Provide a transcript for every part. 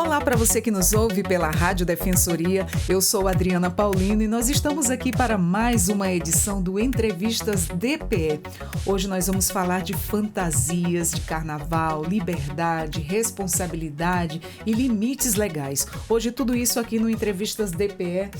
Olá para você que nos ouve pela Rádio Defensoria, eu sou Adriana Paulino e nós estamos aqui para mais uma edição do Entrevistas DPE. Hoje nós vamos falar de fantasias de carnaval, liberdade, responsabilidade e limites legais. Hoje tudo isso aqui no Entrevistas DPE,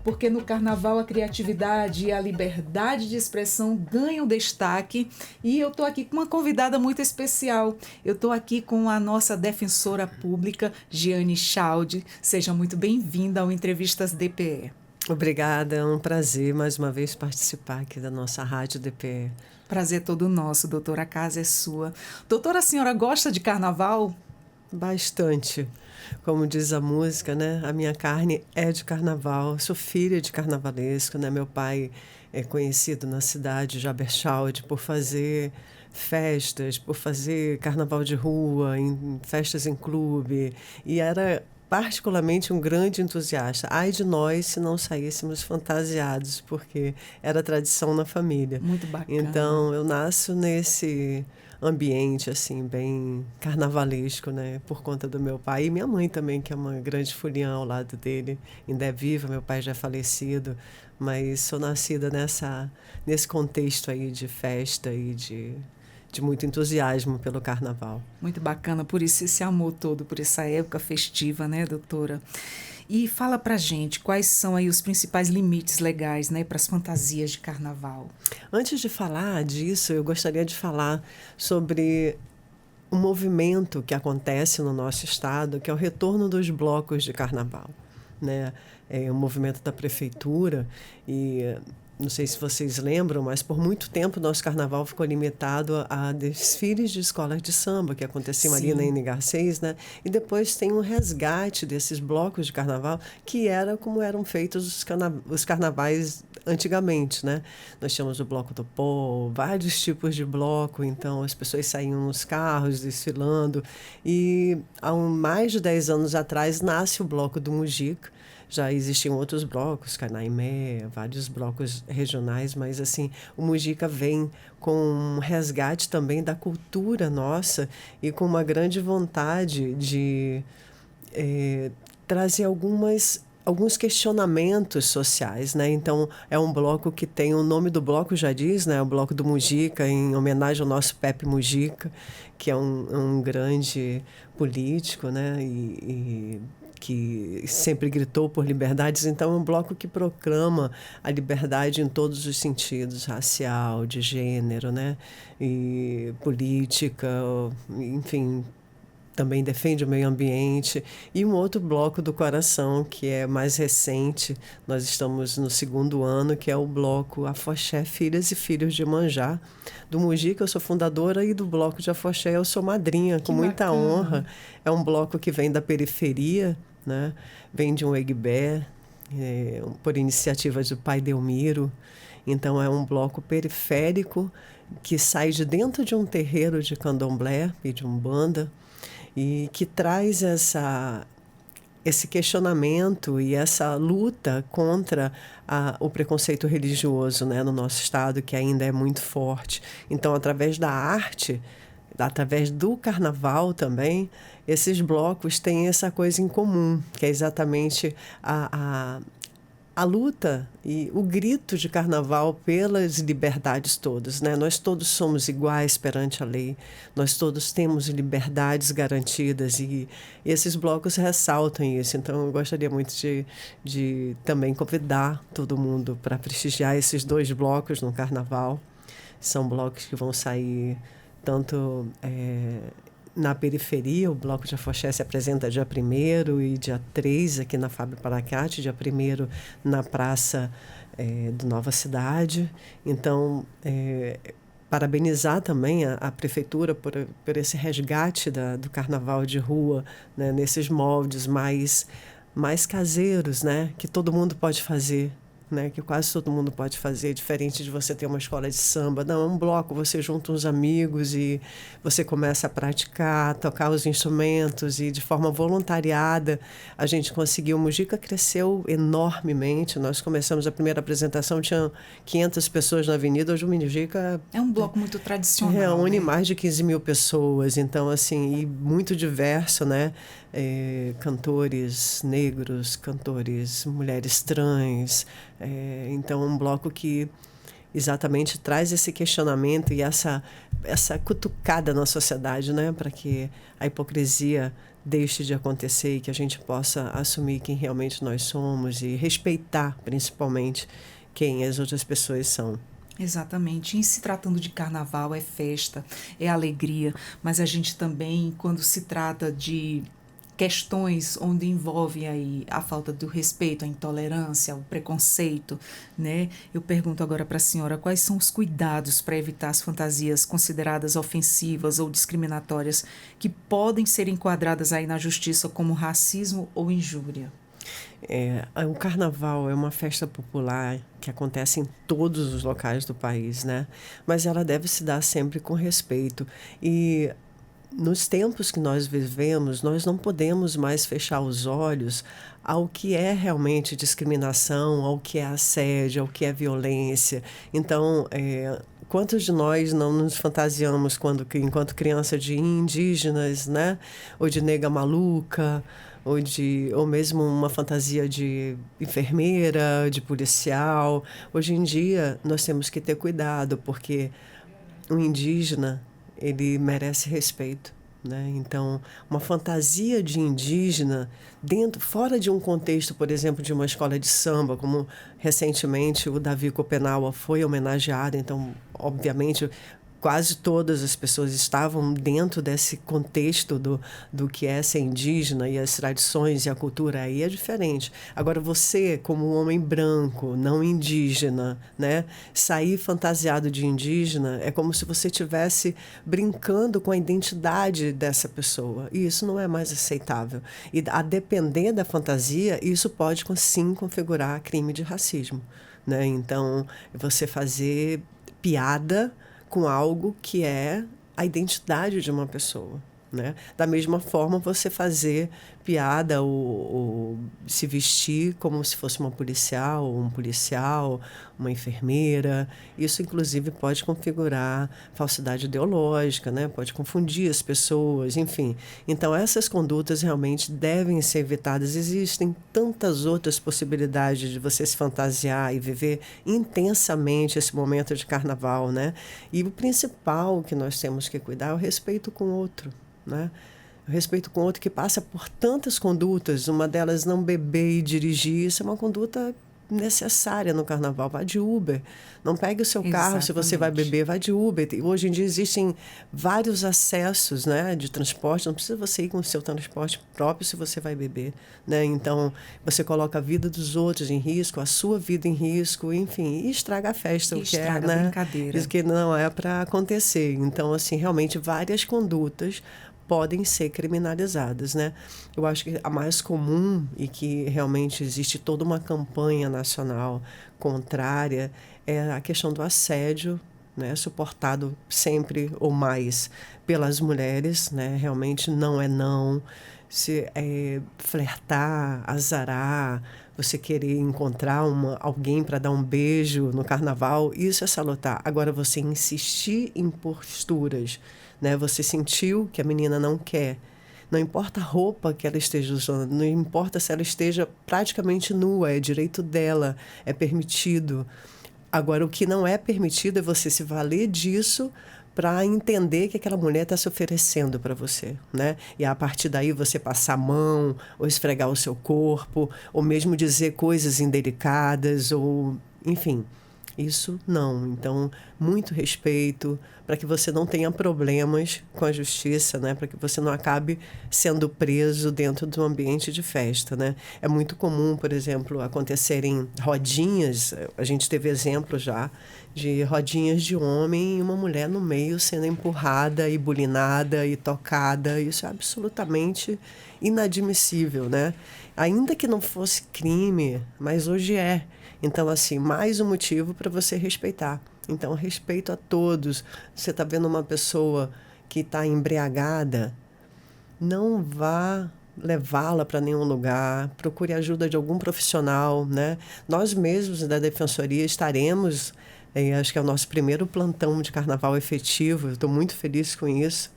porque no carnaval a criatividade e a liberdade de expressão ganham destaque e eu estou aqui com uma convidada muito especial. Eu estou aqui com a nossa defensora pública, Giane Schaud. Seja muito bem-vinda ao Entrevistas DPE. Obrigada, é um prazer mais uma vez participar aqui da nossa Rádio DPE. Prazer todo nosso, doutora, a casa é sua. Doutora, a senhora gosta de carnaval? Bastante. Como diz a música, né? A minha carne é de carnaval. Sou filha de carnavalesco, né? Meu pai é conhecido na cidade de Aberchaude por fazer festas, por fazer carnaval de rua, festas em clube. E era particularmente um grande entusiasta. Ai de nós se não saíssemos fantasiados, porque era tradição na família. Muito bacana. Então, eu nasço nesse ambiente, assim, bem carnavalesco, né? Por conta do meu pai. E minha mãe também, que é uma grande foliã ao lado dele. Ainda é viva, meu pai já é falecido. Mas sou nascida nesse contexto aí de festa e de muito entusiasmo pelo carnaval. Muito bacana, por isso esse amor todo, por essa época festiva, né, doutora? E fala pra gente quais são aí os principais limites legais, né, para as fantasias de carnaval. Antes de falar disso, eu gostaria de falar sobre um movimento que acontece no nosso estado, que é o retorno dos blocos de carnaval, né? É um movimento da prefeitura e não sei se vocês lembram, mas por muito tempo o nosso carnaval ficou limitado a desfiles de escolas de samba que aconteciam ali na N Garcês, né? E depois tem um resgate desses blocos de carnaval que era como eram feitos os carnavais antigamente, né? Nós tínhamos o bloco do pó, vários tipos de bloco, então as pessoas saíam nos carros desfilando e há mais de 10 anos atrás nasce o bloco do Mujica. Já existiam outros blocos, Canaimé, vários blocos regionais, mas assim, o Mujica vem com um resgate também da cultura nossa e com uma grande vontade de trazer alguns questionamentos sociais, né? Então, é um bloco que tem, o nome do bloco já diz, né? O bloco do Mujica, em homenagem ao nosso Pepe Mujica, que é um grande político, né? E que sempre gritou por liberdades. Então, é um bloco que proclama a liberdade em todos os sentidos, racial, de gênero, né? E política, enfim, também defende o meio ambiente. E um outro bloco do coração, que é mais recente, nós estamos no 2º ano, que é o bloco Afoxé Filhas e Filhos de Iemanjá. Do Mujica eu sou fundadora e do bloco de Afoxé eu sou madrinha, com muita honra. É um bloco que vem da periferia, né? Vem de um Egbé, por iniciativa do pai Delmiro. Então é um bloco periférico que sai de dentro de um terreiro de candomblé e de umbanda e que traz esse questionamento e essa luta contra o preconceito religioso, né, no nosso estado, que ainda é muito forte. Então, através da arte, através do carnaval também, esses blocos têm essa coisa em comum, que é exatamente a luta e o grito de carnaval pelas liberdades todas, né? Nós todos somos iguais perante a lei, nós todos temos liberdades garantidas e esses blocos ressaltam isso. Então, eu gostaria muito de também convidar todo mundo para prestigiar esses 2 blocos no carnaval. São blocos que vão sair tanto na periferia. O bloco de Afoxé se apresenta dia 1º e dia 3 aqui na Fábio Paracate, dia 1º na Praça do Nova Cidade. Então, parabenizar também a prefeitura por esse resgate do carnaval de rua, né, nesses moldes mais caseiros, né, que todo mundo pode fazer, né, que quase todo mundo pode fazer, diferente de você ter uma escola de samba. Não, é um bloco, você junta uns amigos e você começa a praticar, tocar os instrumentos e de forma voluntariada a gente conseguiu. Mujica cresceu enormemente. Nós começamos a primeira apresentação, tinha 500 pessoas na avenida. Hoje o Mujica é um bloco muito tradicional, reúne, né? Mais de 15 mil pessoas, então assim, e muito diverso, né? Cantores negros, cantores, mulheres trans, então um bloco que exatamente traz esse questionamento e essa cutucada na sociedade, né? Para que a hipocrisia deixe de acontecer e que a gente possa assumir quem realmente nós somos e respeitar, principalmente, quem as outras pessoas são. Exatamente. E se tratando de carnaval, é festa, é alegria, mas a gente também, quando se trata de questões onde envolve aí a falta do respeito, a intolerância, o preconceito, né? Eu pergunto agora para a senhora quais são os cuidados para evitar as fantasias consideradas ofensivas ou discriminatórias que podem ser enquadradas aí na justiça como racismo ou injúria. O carnaval é uma festa popular que acontece em todos os locais do país, né? Mas ela deve se dar sempre com respeito. E nos tempos que nós vivemos, nós não podemos mais fechar os olhos ao que é realmente discriminação, ao que é assédio, ao que é violência. Então, quantos de nós não nos fantasiamos enquanto criança de indígenas, né? Ou de nega maluca, ou mesmo uma fantasia de enfermeira, de policial. Hoje em dia, nós temos que ter cuidado, porque o indígena, ele merece respeito, né? Então, uma fantasia de indígena fora de um contexto, por exemplo, de uma escola de samba, como recentemente o Davi Copenaua foi homenageado, então, obviamente, quase todas as pessoas estavam dentro desse contexto do que é ser indígena e as tradições e a cultura aí é diferente. Agora, você, como um homem branco, não indígena, né, sair fantasiado de indígena é como se você estivesse brincando com a identidade dessa pessoa. E isso não é mais aceitável. E, a depender da fantasia, isso pode, sim, configurar crime de racismo, né? Então, você fazer piada com algo que é a identidade de uma pessoa, né? Da mesma forma, você fazer piada ou se vestir como se fosse uma policial, ou um policial, uma enfermeira. Isso, inclusive, pode configurar falsidade ideológica, né? Pode confundir as pessoas, enfim. Então, essas condutas realmente devem ser evitadas. Existem tantas outras possibilidades de você se fantasiar e viver intensamente esse momento de carnaval, né? E o principal que nós temos que cuidar é o respeito com o outro, né? O respeito com o outro que passa por tantas condutas, uma delas não beber e dirigir, isso é uma conduta necessária no carnaval. Vá de Uber, não pegue o seu carro. Se você vai beber, vá de Uber. Hoje em dia existem vários acessos, né, de transporte, não precisa você ir com o seu transporte próprio se você vai beber, né? Então você coloca a vida dos outros em risco, a sua vida em risco, enfim, e estraga a festa, o que é, né, a brincadeira. Isso que não é para acontecer. Então, assim, realmente várias condutas podem ser criminalizadas, né? Eu acho que a mais comum e que realmente existe toda uma campanha nacional contrária é a questão do assédio, né? Suportado sempre ou mais pelas mulheres, né? Realmente não é não. Se flertar, azarar, você querer encontrar alguém para dar um beijo no carnaval, isso é salutar. Agora, você insistir em posturas, né? Você sentiu que a menina não quer. Não importa a roupa que ela esteja usando, não importa se ela esteja praticamente nua, é direito dela, é permitido. Agora, o que não é permitido é você se valer disso para entender que aquela mulher está se oferecendo para você, né? E a partir daí você passar a mão, ou esfregar o seu corpo, ou mesmo dizer coisas indelicadas, ou enfim. Isso não. Então, muito respeito para que você não tenha problemas com a justiça, né? Para que você não acabe sendo preso dentro de um ambiente de festa, né? É muito comum, por exemplo, acontecerem rodinhas. A gente teve exemplos já de rodinhas de homem e uma mulher no meio sendo empurrada e bulinada e tocada. Isso é absolutamente inadmissível, né? Ainda que não fosse crime, mas hoje é. Então, assim, mais um motivo para você respeitar. Então, respeito a todos. Você está vendo uma pessoa que está embriagada, não vá levá-la para nenhum lugar, procure ajuda de algum profissional, né? Nós mesmos da Defensoria estaremos, acho que é o nosso primeiro plantão de carnaval efetivo, eu estou muito feliz com isso.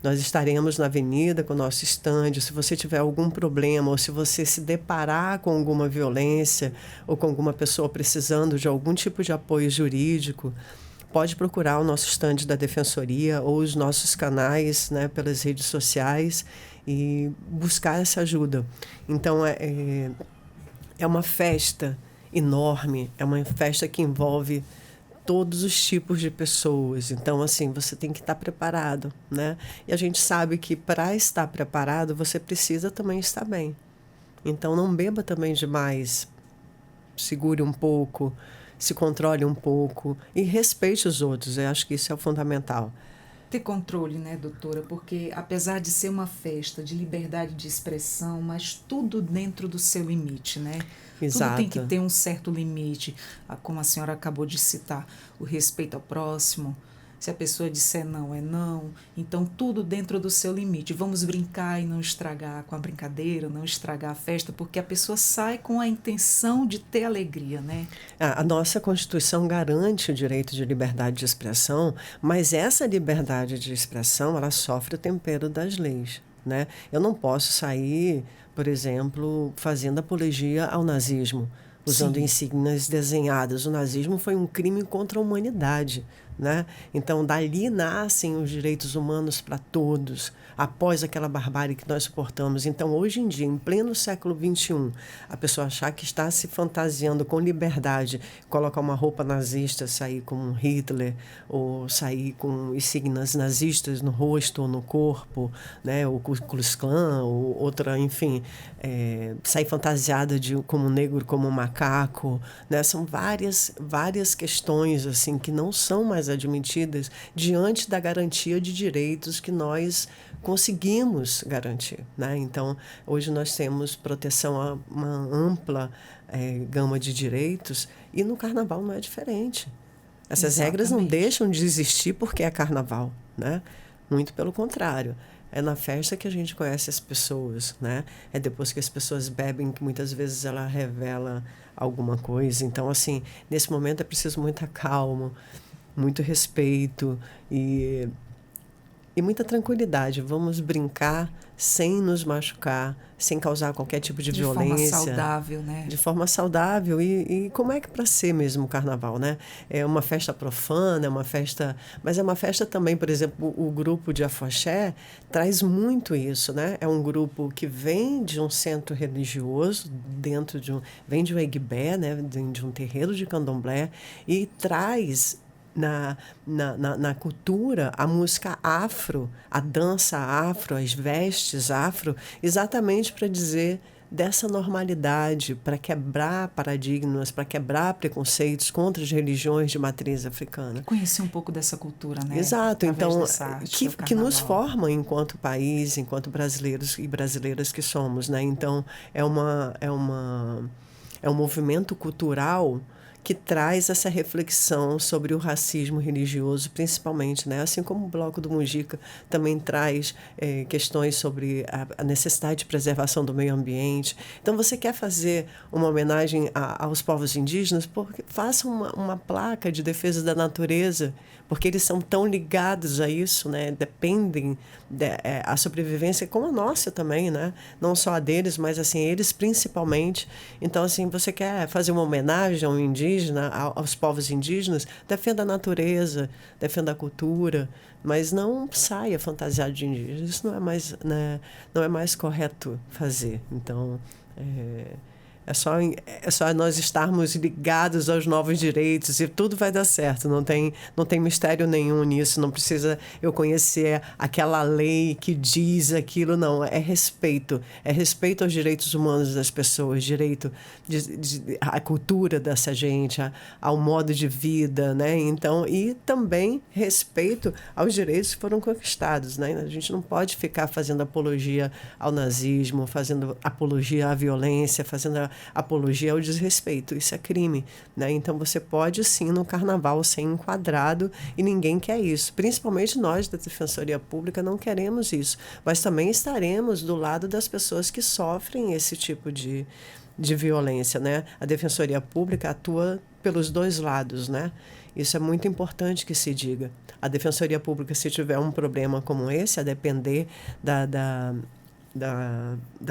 Nós estaremos na avenida com o nosso estande. Se você tiver algum problema ou se você se deparar com alguma violência ou com alguma pessoa precisando de algum tipo de apoio jurídico, pode procurar o nosso estande da Defensoria ou os nossos canais, né, pelas redes sociais e buscar essa ajuda. Então, é uma festa enorme, é uma festa que envolve todos os tipos de pessoas. Então, assim, você tem que estar preparado, né? E a gente sabe que para estar preparado, você precisa também estar bem. Então, não beba também demais. Segure um pouco, se controle um pouco e respeite os outros. Eu acho que isso é o fundamental. Ter controle, né, doutora? Porque apesar de ser uma festa de liberdade de expressão, mas tudo dentro do seu limite, né? Exato. Tudo tem que ter um certo limite, como a senhora acabou de citar, o respeito ao próximo. Se a pessoa disser não, é não. Então, tudo dentro do seu limite. Vamos brincar e não estragar com a brincadeira, não estragar a festa, porque a pessoa sai com a intenção de ter alegria, né? A nossa Constituição garante o direito de liberdade de expressão, mas essa liberdade de expressão, ela sofre o tempero das leis, né? Eu não posso sair, por exemplo, fazendo apologia ao nazismo, usando insígnias desenhadas. O nazismo foi um crime contra a humanidade, né? Então, dali nascem os direitos humanos para todos, após aquela barbárie que nós suportamos. Então, hoje em dia, em pleno século XXI, a pessoa achar que está se fantasiando com liberdade, colocar uma roupa nazista, sair como Hitler, ou sair com insígnias nazistas no rosto ou no corpo, né? O Ku Klux Klan, ou outra, enfim, sair fantasiada como negro, como macaco, né? São várias questões assim que não são mais admitidas diante da garantia de direitos que nós conseguimos garantir, né? Então, hoje nós temos proteção a uma ampla gama de direitos e no carnaval não é diferente. Essas regras não deixam de existir porque é carnaval, né? Muito pelo contrário. É na festa que a gente conhece as pessoas, né? É depois que as pessoas bebem que muitas vezes ela revela alguma coisa. Então, assim, nesse momento é preciso muita calma, muito respeito e muita tranquilidade. Vamos brincar sem nos machucar, sem causar qualquer tipo de violência. De forma saudável, né? De forma saudável. E como é que para ser mesmo o carnaval, né? É uma festa profana, é uma festa... Mas é uma festa também, por exemplo, o grupo de Afoxé traz muito isso, né? É um grupo que vem de um centro religioso, vem de um eguibé, né? De um terreiro de candomblé, e traz... Na cultura, a música afro, a dança afro, as vestes afro, exatamente para dizer dessa normalidade, para quebrar paradigmas, para quebrar preconceitos contra as religiões de matriz africana. Conhecer um pouco dessa cultura, né? Exato, então, que nos forma enquanto país, enquanto brasileiros e brasileiras que somos, né? Então, é um movimento cultural que traz essa reflexão sobre o racismo religioso, principalmente, né? Assim como o Bloco do Mujica também traz questões sobre a necessidade de preservação do meio ambiente. Então, você quer fazer uma homenagem aos povos indígenas, faça uma placa de defesa da natureza, porque eles são tão ligados a isso, né? Dependem a sobrevivência como a nossa também, né? Não só a deles, mas assim, eles principalmente. Então, assim, você quer fazer uma homenagem ao indígena, aos povos indígenas, defenda a natureza, defenda a cultura, mas não saia fantasiado de indígena. Isso não é mais, né, não é mais correto fazer. Então, É só nós estarmos ligados aos novos direitos e tudo vai dar certo. Não tem mistério nenhum nisso. Não precisa eu conhecer aquela lei que diz aquilo, não. É respeito. É respeito aos direitos humanos das pessoas, direito à cultura dessa gente, ao modo de vida, né? Então, e também respeito aos direitos que foram conquistados, né? A gente não pode ficar fazendo apologia ao nazismo, fazendo apologia à violência, fazendo apologia ao desrespeito. Isso é crime, né? Então você pode sim no carnaval ser enquadrado e ninguém quer isso. Principalmente nós da Defensoria Pública não queremos isso, mas também estaremos do lado das pessoas que sofrem esse tipo de violência, né? A Defensoria Pública atua pelos dois lados, né? Isso é muito importante que se diga. A Defensoria Pública, se tiver um problema como esse, a depender da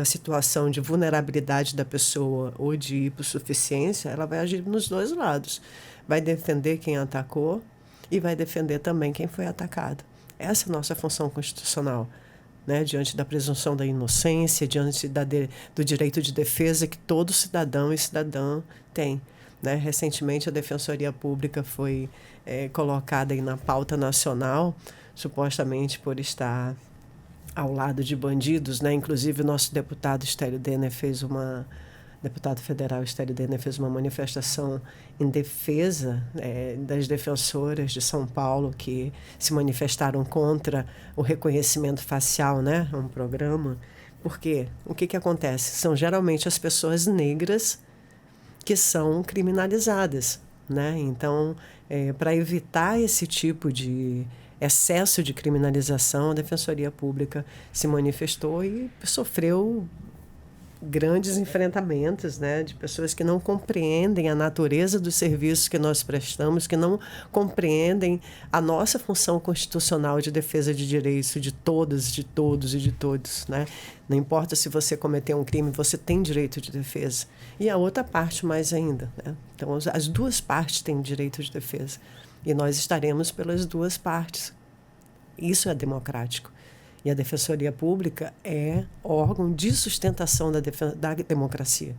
situação de vulnerabilidade da pessoa ou de hipossuficiência, ela vai agir nos dois lados. Vai defender quem atacou e vai defender também quem foi atacado. Essa é a nossa função constitucional, né? Diante da presunção da inocência, diante do direito de defesa que todo cidadão e cidadã tem, né? Recentemente, a Defensoria Pública foi colocada aí na pauta nacional, supostamente por estar ao lado de bandidos, né? Inclusive o nosso deputado federal Estélio Denner fez uma manifestação em defesa das defensoras de São Paulo que se manifestaram contra o reconhecimento facial, né? Um programa. Por quê? O que acontece? São geralmente as pessoas negras que são criminalizadas, né? Então, para evitar esse tipo de excesso de criminalização, a Defensoria Pública se manifestou e sofreu grandes enfrentamentos, né, de pessoas que não compreendem a natureza dos serviços que nós prestamos, que não compreendem a nossa função constitucional de defesa de direitos de todas, de todos e de todos, né? Não importa se você cometeu um crime, você tem direito de defesa. E a outra parte mais ainda, né? Então, as duas partes têm direito de defesa. E nós estaremos pelas duas partes. Isso é democrático. E a Defensoria Pública é órgão de sustentação da democracia.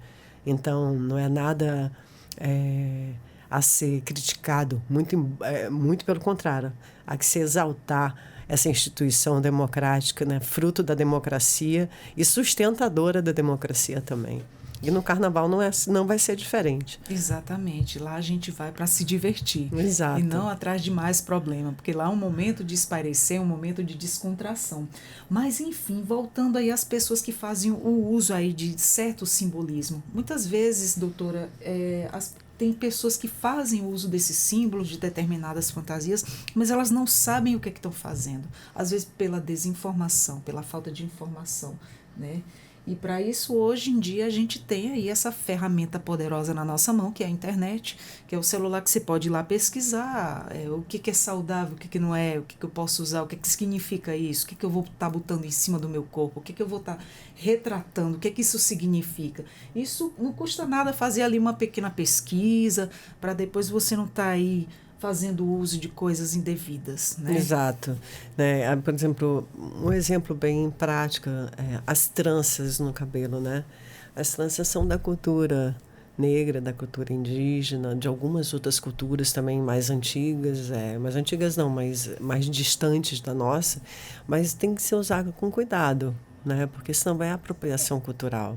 Então, não é nada a ser criticado, muito pelo contrário. Há que se exaltar essa instituição democrática, né, fruto da democracia e sustentadora da democracia também. E no carnaval não vai ser diferente. Exatamente. Lá a gente vai para se divertir. Exato. E não atrás de mais problema, porque lá é um momento de espairecer, um momento de descontração. Mas, enfim, voltando aí às pessoas que fazem o uso aí de certo simbolismo. Muitas vezes, doutora, tem pessoas que fazem uso desses símbolos de determinadas fantasias, mas elas não sabem o que estão fazendo. Às vezes pela desinformação, pela falta de informação, né? E para isso, hoje em dia, a gente tem aí essa ferramenta poderosa na nossa mão, que é a internet, que é o celular que você pode ir lá pesquisar o que é saudável, o que não é, o que eu posso usar, o que significa isso, o que eu vou estar botando em cima do meu corpo, o que eu vou estar retratando, o que isso significa. Isso não custa nada fazer ali uma pequena pesquisa, para depois você não estar aí fazendo uso de coisas indevidas, né? Exato. Por exemplo, um exemplo bem prático, as tranças no cabelo, né? As tranças são da cultura negra, da cultura indígena, de algumas outras culturas também mais antigas, mais antigas não, mas mais distantes da nossa, mas tem que ser usado com cuidado, né? Porque senão vai apropriação cultural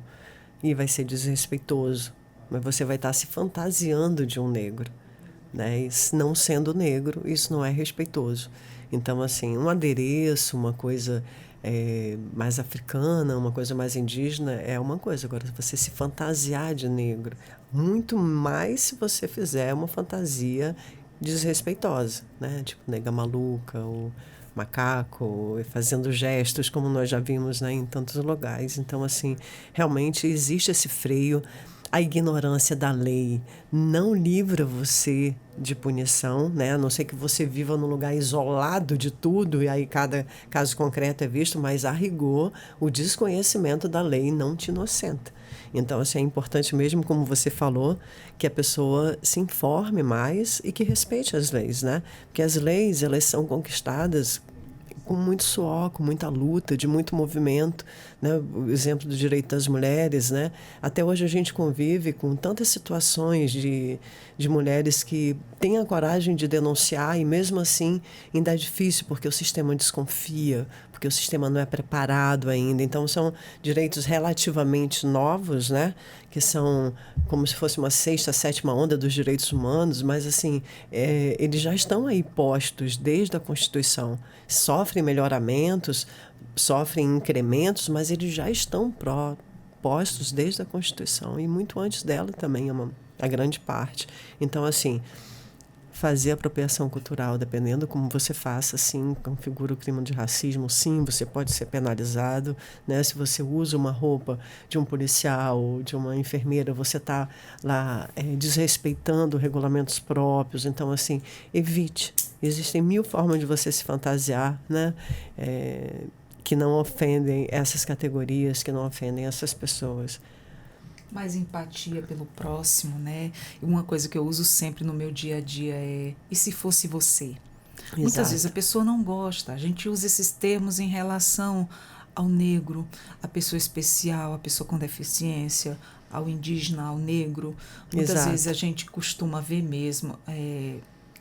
e vai ser desrespeitoso, mas você vai estar se fantasiando de um negro. Né? E não sendo negro, isso não é respeitoso. Então, assim, um adereço, uma coisa mais africana, uma coisa mais indígena, é uma coisa. Agora, você se fantasiar de negro, muito mais se você fizer uma fantasia desrespeitosa, né? Tipo nega maluca, ou macaco, fazendo gestos, como nós já vimos, né, em tantos lugares. Então, assim, realmente existe esse freio. A ignorância da lei não livra você de punição, né? A não ser que você viva num lugar isolado de tudo e aí cada caso concreto é visto, mas a rigor o desconhecimento da lei não te inocenta. Então, assim, é importante mesmo, como você falou, que a pessoa se informe mais e que respeite as leis, né? Porque as leis, elas são conquistadas com muito suor, com muita luta, de muito movimento, né? O exemplo do direito das mulheres, né? Até hoje a gente convive com tantas situações de mulheres que têm a coragem de denunciar e mesmo assim ainda é difícil porque o sistema desconfia, porque o sistema não é preparado ainda. Então são direitos relativamente novos, né? Que são como se fosse uma sexta, sétima onda dos direitos humanos, mas assim, eles já estão aí postos desde a Constituição. Sofrem melhoramentos, sofrem incrementos, mas eles já estão postos desde a Constituição e muito antes dela também, a grande parte. Então, assim, fazer apropriação cultural, dependendo como você faça, sim, configura o crime de racismo, sim, você pode ser penalizado, né? Se você usa uma roupa de um policial, de uma enfermeira, você está lá desrespeitando regulamentos próprios. Então, assim, evite. Existem 1000 formas de você se fantasiar, né? Que não ofendem essas categorias, que não ofendem essas pessoas. Mais empatia pelo próximo, né? Uma coisa que eu uso sempre no meu dia a dia é: e se fosse você? Exato. Muitas vezes a pessoa não gosta. A gente usa esses termos em relação ao negro, à pessoa especial, à pessoa com deficiência, ao indígena, ao negro. Muitas Exato. vezes a gente costuma ver mesmo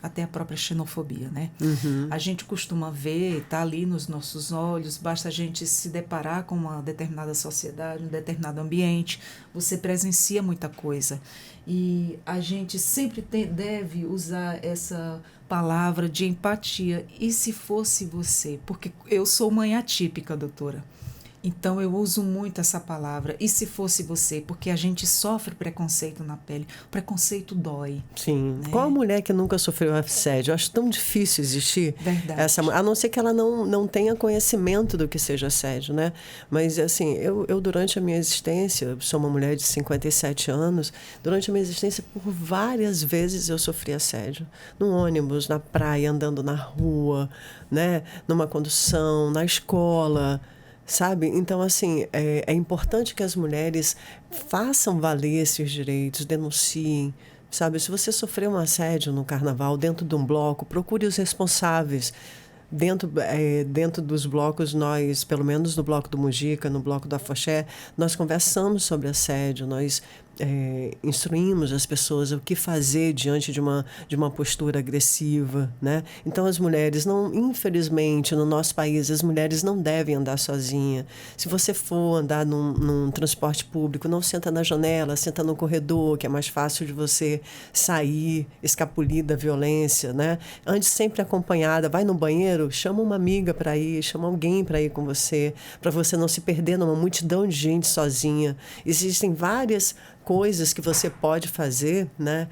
até a própria xenofobia, né? Uhum. A gente costuma ver, está ali nos nossos olhos, basta a gente se deparar com uma determinada sociedade, um determinado ambiente, você presencia muita coisa. E a gente sempre deve usar essa palavra de empatia. E se fosse você? Porque eu sou mãe atípica, doutora. Então, eu uso muito essa palavra. E se fosse você? Porque a gente sofre preconceito na pele. O preconceito dói. Sim. Né? Qual a mulher que nunca sofreu assédio? Eu acho tão difícil existir. Verdade. A não ser que ela não tenha conhecimento do que seja assédio, né? Mas, assim, eu durante a minha existência, eu sou uma mulher de 57 anos, durante a minha existência, por várias vezes eu sofri assédio. No ônibus, na praia, andando na rua, né? Numa condução, na escola, sabe? Então, assim, é importante que as mulheres façam valer esses direitos, denunciem, sabe? Se você sofreu um assédio no carnaval, dentro de um bloco, procure os responsáveis. Dentro dos blocos, nós, pelo menos no bloco do Mujica, no bloco do Afoxé, nós conversamos sobre assédio, nós instruímos as pessoas o que fazer diante de uma postura agressiva, né? Então, as mulheres, infelizmente, no nosso país, as mulheres não devem andar sozinhas. Se você for andar num transporte público, não senta na janela, senta no corredor, que é mais fácil de você sair, escapulir da violência, né? Ande sempre acompanhada, vai no banheiro, chama uma amiga para ir, chama alguém para ir com você, para você não se perder numa multidão de gente sozinha. Existem várias coisas que você pode fazer, né?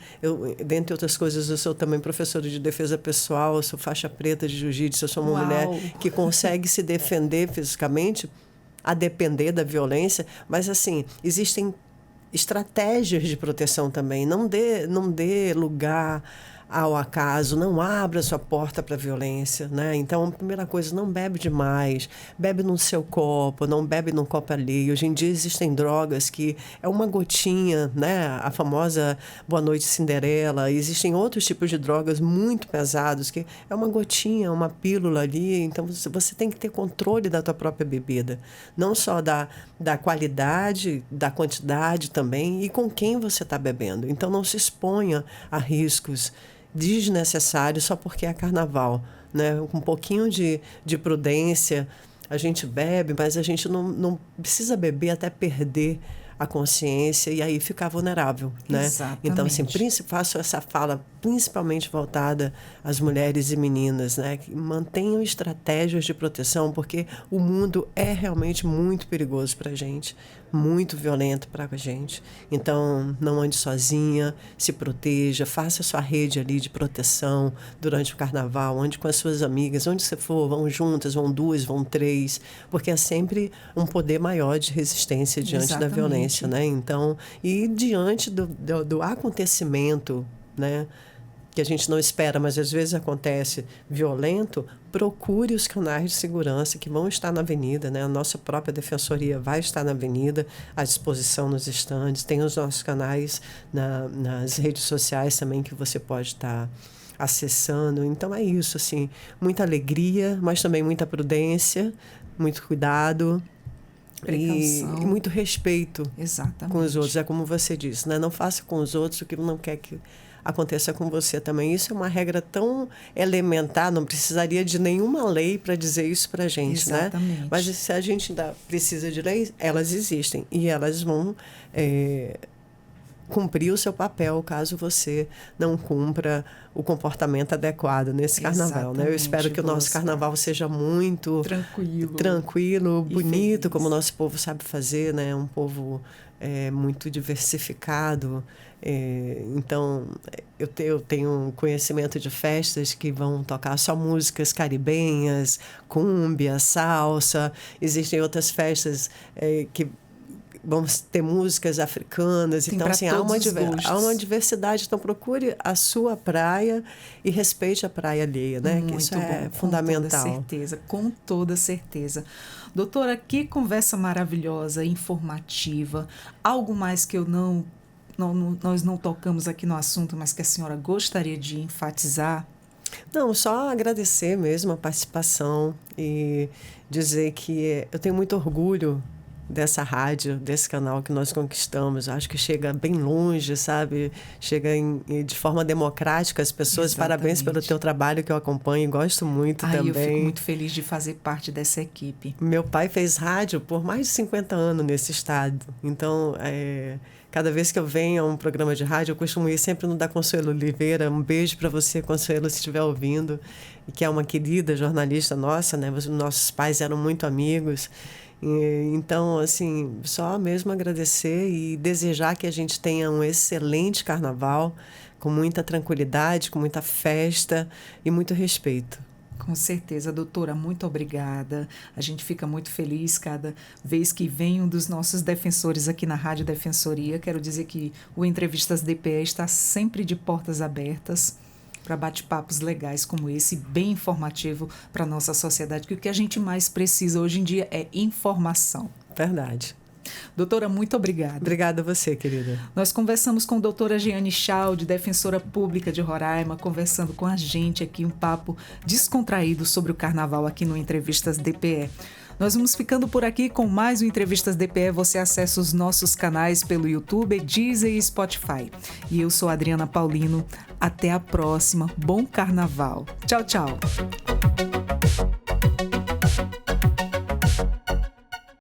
Dentre outras coisas, eu sou também professora de defesa pessoal, eu sou faixa preta de jiu-jitsu, eu sou uma mulher que consegue se defender fisicamente, a depender da violência, mas, assim, existem estratégias de proteção também. Não dê lugar ao acaso, não abra sua porta para a violência, né? Então, a primeira coisa, não bebe demais, bebe no seu copo, não bebe num copo alheio. Hoje em dia existem drogas que é uma gotinha, né? A famosa Boa Noite Cinderela. Existem outros tipos de drogas muito pesados que é uma gotinha, uma pílula ali. Então, você tem que ter controle da tua própria bebida, não só da qualidade, da quantidade também e com quem você está bebendo. Então, não se exponha a riscos desnecessário só porque é carnaval, né? Com um pouquinho de prudência, a gente bebe, mas a gente não precisa beber até perder a consciência e aí ficar vulnerável, né? Exatamente. Então, assim, faço essa fala principalmente voltada às mulheres e meninas, né? Que mantenham estratégias de proteção, porque o mundo é realmente muito perigoso para a gente, muito violento para a gente. Então, não ande sozinha, se proteja, faça a sua rede ali de proteção durante o carnaval, ande com as suas amigas, onde você for, vão juntas, vão 2, vão 3, porque é sempre um poder maior de resistência diante da violência, né? Então, e diante do acontecimento, né? Que a gente não espera, mas às vezes acontece violento, procure os canais de segurança que vão estar na avenida, né? A nossa própria defensoria vai estar na avenida, à disposição nos estandes, tem os nossos canais nas redes sociais também que você pode estar acessando. Então é isso, assim, muita alegria, mas também muita prudência, muito cuidado e muito respeito. Exatamente. Com os outros. É como você disse, né? Não faça com os outros o que não quer que aconteça com você também. Isso é uma regra tão elementar, não precisaria de nenhuma lei para dizer isso para a gente, exatamente, né? Mas se a gente ainda precisa de leis, elas existem e elas vão cumprir o seu papel caso você não cumpra o comportamento adequado nesse carnaval, né? Eu espero que o nosso carnaval seja muito tranquilo, bonito, como o nosso povo sabe fazer, né? Um povo muito diversificado. Então, eu tenho conhecimento de festas que vão tocar só músicas caribenhas, cúmbia, salsa. Existem outras festas que vamos ter músicas africanas. Então, assim, há uma diversidade. Então, procure a sua praia e respeite a praia alheia, né? Muito que isso bom, é fundamental. Com toda certeza. Doutora, que conversa maravilhosa, informativa. Algo mais que nós não tocamos aqui no assunto, mas que a senhora gostaria de enfatizar? Não, só agradecer mesmo a participação e dizer que eu tenho muito orgulho dessa rádio, desse canal que nós conquistamos. Acho que chega bem longe, sabe? Chega de forma democrática às pessoas. Exatamente. Parabéns pelo teu trabalho que eu acompanho e gosto muito também. Eu fico muito feliz de fazer parte dessa equipe. Meu pai fez rádio por mais de 50 anos nesse estado. Então, cada vez que eu venho a um programa de rádio, eu costumo ir sempre no da Consuelo Oliveira. Um beijo para você, Consuelo, se estiver ouvindo. E que é uma querida jornalista nossa, né? Nossos pais eram muito amigos. Então, assim, só mesmo agradecer e desejar que a gente tenha um excelente carnaval, com muita tranquilidade, com muita festa e muito respeito. Com certeza, doutora, muito obrigada. A gente fica muito feliz cada vez que vem um dos nossos defensores aqui na Rádio Defensoria. Quero dizer que o Entrevistas DPE está sempre de portas abertas para bate-papos legais como esse, bem informativo para a nossa sociedade, que o que a gente mais precisa hoje em dia é informação. Verdade. Doutora, muito obrigada. Obrigada a você, querida. Nós conversamos com a doutora Jeane Chalde, defensora pública de Roraima, conversando com a gente aqui um papo descontraído sobre o carnaval aqui no Entrevistas DPE. Nós vamos ficando por aqui com mais um Entrevistas DPE. Você acessa os nossos canais pelo YouTube, Deezer e Spotify. E eu sou a Adriana Paulino. Até a próxima. Bom carnaval. Tchau, tchau.